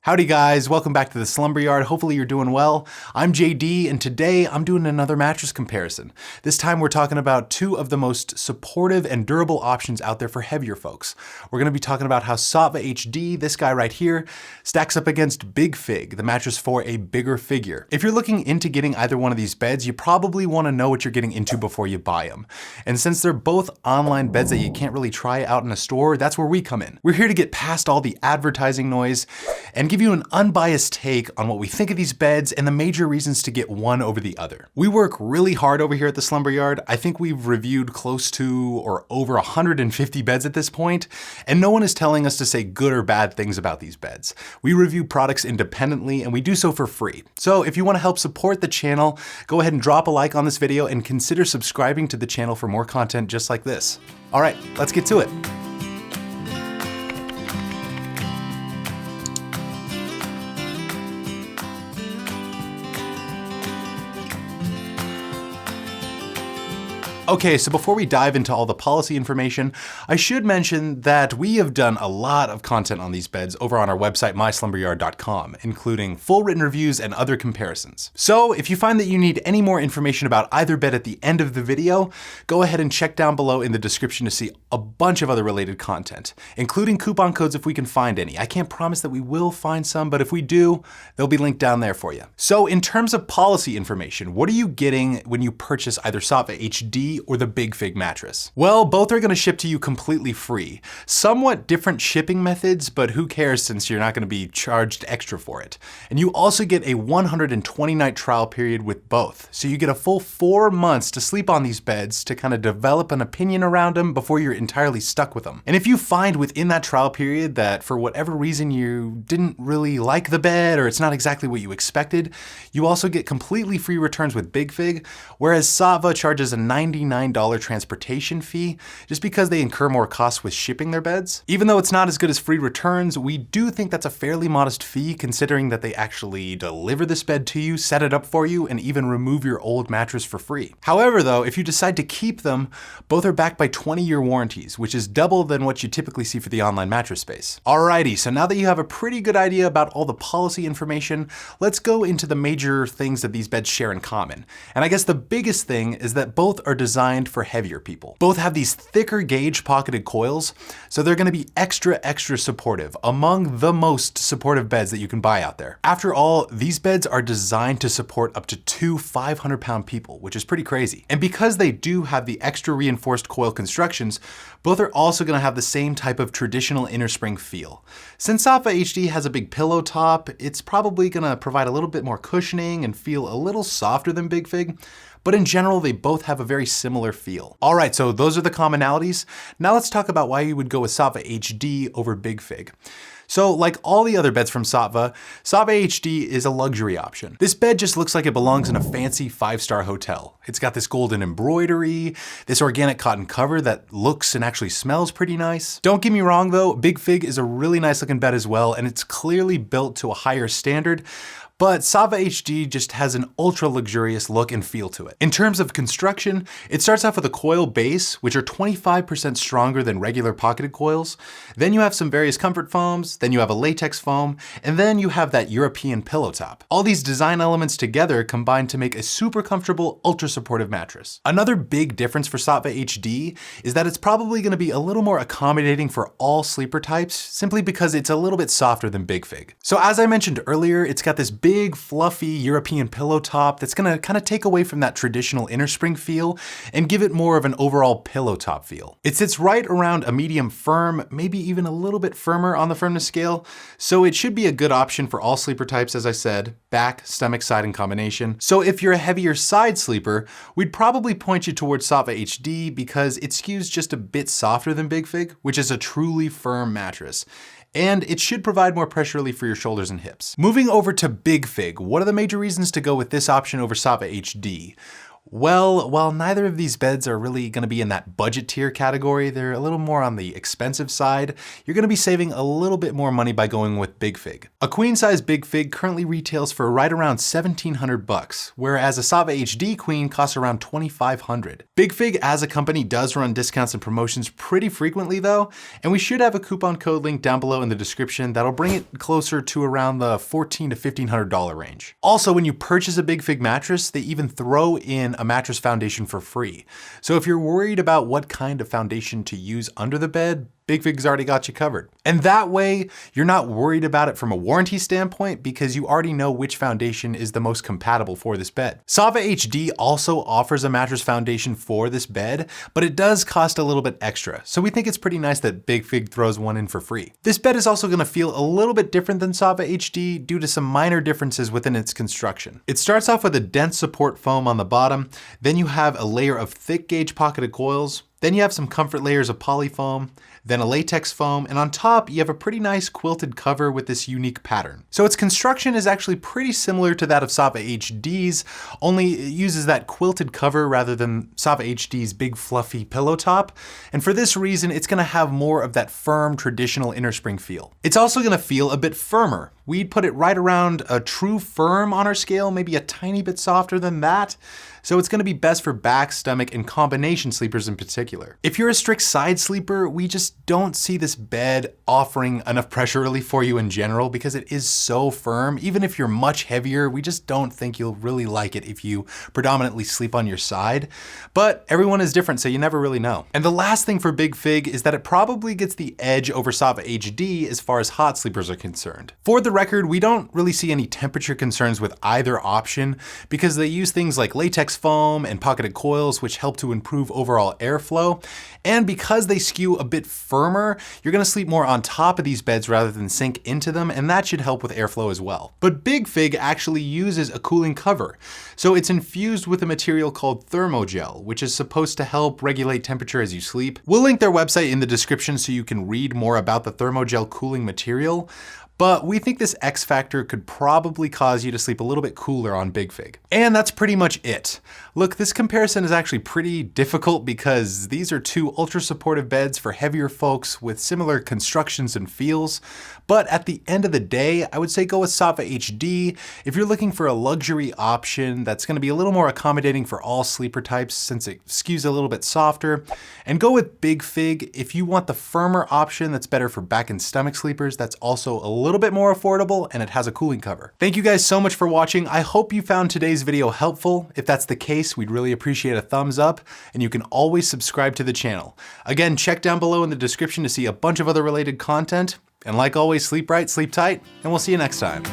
Howdy guys, welcome back to the Slumber Yard. Hopefully you're doing well. I'm JD and today I'm doing another mattress comparison. This time we're talking about two of the most supportive and durable options out there for heavier folks. We're going to be talking about how Saatva HD, this guy right here, stacks up against Big Fig, the mattress for a bigger figure. If you're looking into getting either one of these beds, you probably want to know what you're getting into before you buy them. And since they're both online beds that you can't really try out in a store, that's where we come in. We're here to get past all the advertising noise and give you an unbiased take on what we think of these beds and the major reasons to get one over the other. We work really hard over here at the Slumber Yard. I think we've reviewed close to or over 150 beds at this point, and no one is telling us to say good or bad things about these beds. We review products independently and we do so for free. So if you want to help support the channel, go ahead and drop a like on this video and consider subscribing to the channel for more content just like this. All right, let's get to it. Okay, so before we dive into all the policy information, I should mention that we have done a lot of content on these beds over on our website, myslumberyard.com, including full written reviews and other comparisons. So if you find that you need any more information about either bed at the end of the video, go ahead and check down below in the description to see a bunch of other related content, including coupon codes if we can find any. I can't promise that we will find some, but if we do, they'll be linked down there for you. So in terms of policy information, what are you getting when you purchase either Saatva HD or the Big Fig mattress? Well, both are going to ship to you completely free. Somewhat different shipping methods, but who cares since you're not going to be charged extra for it. And you also get a 120-night trial period with both. So you get a full 4 months to sleep on these beds to kind of develop an opinion around them before you're entirely stuck with them. And if you find within that trial period that for whatever reason you didn't really like the bed or it's not exactly what you expected, you also get completely free returns with Big Fig, whereas Saatva charges a $99 transportation fee just because they incur more costs with shipping their beds. Even though it's not as good as free returns, we do think that's a fairly modest fee considering that they actually deliver this bed to you, set it up for you, and even remove your old mattress for free. However though, if you decide to keep them, both are backed by 20-year warranties, which is double than what you typically see for the online mattress space. Alrighty, so now that you have a pretty good idea about all the policy information, let's go into the major things that these beds share in common. And I guess the biggest thing is that both are designed for heavier people. Both have these thicker gauge pocketed coils, so they're going to be extra supportive, among the most supportive beds that you can buy out there. After all, these beds are designed to support up to 2 500-pound people, which is pretty crazy. And because they do have the extra reinforced coil constructions, both are also going to have the same type of traditional inner spring feel. Since Saatva HD has a big pillow top, it's probably going to provide a little bit more cushioning and feel a little softer than Big Fig, but in general, they both have a very similar feel. All right, so those are the commonalities. Now let's talk about why you would go with Saatva HD over Big Fig. So like all the other beds from Saatva, Saatva HD is a luxury option. This bed just looks like it belongs in a fancy 5-star hotel. It's got this golden embroidery, this organic cotton cover that looks and actually smells pretty nice. Don't get me wrong though, Big Fig is a really nice looking bed as well, and it's clearly built to a higher standard. But Saatva HD just has an ultra luxurious look and feel to it. In terms of construction, it starts off with a coil base, which are 25% stronger than regular pocketed coils. Then you have some various comfort foams, then you have a latex foam, and then you have that European pillow top. All these design elements together combine to make a super comfortable, ultra supportive mattress. Another big difference for Saatva HD is that it's probably going to be a little more accommodating for all sleeper types, simply because it's a little bit softer than Big Fig. So as I mentioned earlier, it's got this big fluffy European pillow top that's gonna kind of take away from that traditional inner spring feel and give it more of an overall pillow top feel. It sits right around a medium firm, maybe even a little bit firmer on the firmness scale, so it should be a good option for all sleeper types, as I said, back, stomach, side in combination. So if you're a heavier side sleeper, we'd probably point you towards Saatva HD because it skews just a bit softer than Big Fig, which is a truly firm mattress. And it should provide more pressure relief for your shoulders and hips. Moving over to Big Fig, what are the major reasons to go with this option over Saatva HD? Well, while neither of these beds are really going to be in that budget tier category, they're a little more on the expensive side, you're going to be saving a little bit more money by going with Big Fig. A queen size Big Fig currently retails for right around $1,700, whereas a Saatva HD queen costs around $2,500. Big Fig as a company does run discounts and promotions pretty frequently though, and we should have a coupon code link down below in the description that'll bring it closer to around the $1,400 to $1,500 range. Also, when you purchase a Big Fig mattress, they even throw in a mattress foundation for free. So if you're worried about what kind of foundation to use under the bed, Big Fig's already got you covered. And that way, you're not worried about it from a warranty standpoint because you already know which foundation is the most compatible for this bed. Saatva HD also offers a mattress foundation for this bed, but it does cost a little bit extra. So we think it's pretty nice that Big Fig throws one in for free. This bed is also gonna feel a little bit different than Saatva HD due to some minor differences within its construction. It starts off with a dense support foam on the bottom, then you have a layer of thick gauge pocketed coils, then you have some comfort layers of polyfoam, then a latex foam, and on top you have a pretty nice quilted cover with this unique pattern. So its construction is actually pretty similar to that of Saatva HD's, only it uses that quilted cover rather than Saatva HD's big fluffy pillow top, and for this reason it's gonna have more of that firm traditional innerspring feel. It's also gonna feel a bit firmer. We'd put it right around a true firm on our scale, maybe a tiny bit softer than that. So it's gonna be best for back, stomach, and combination sleepers in particular. If you're a strict side sleeper, we just don't see this bed offering enough pressure relief for you in general because it is so firm. Even if you're much heavier, we just don't think you'll really like it if you predominantly sleep on your side. But everyone is different, so you never really know. And the last thing for Big Fig is that it probably gets the edge over Saatva HD as far as hot sleepers are concerned. For the record, we don't really see any temperature concerns with either option because they use things like latex foam and pocketed coils, which help to improve overall airflow. And because they skew a bit firmer, you're gonna sleep more on top of these beds rather than sink into them, and that should help with airflow as well. But Big Fig actually uses a cooling cover. So it's infused with a material called thermogel, which is supposed to help regulate temperature as you sleep. We'll link their website in the description so you can read more about the thermogel cooling material. But we think this X factor could probably cause you to sleep a little bit cooler on Big Fig. And that's pretty much it. Look, this comparison is actually pretty difficult because these are two ultra supportive beds for heavier folks with similar constructions and feels. But at the end of the day, I would say go with Saatva HD if you're looking for a luxury option that's gonna be a little more accommodating for all sleeper types since it skews a little bit softer. And go with Big Fig if you want the firmer option that's better for back and stomach sleepers that's also a little bit more affordable and it has a cooling cover. Thank you guys so much for watching. I hope you found today's video helpful. If that's the case, we'd really appreciate a thumbs up, and you can always subscribe to the channel. Again, check down below in the description to see a bunch of other related content. And like always, sleep right, sleep tight, and we'll see you next time.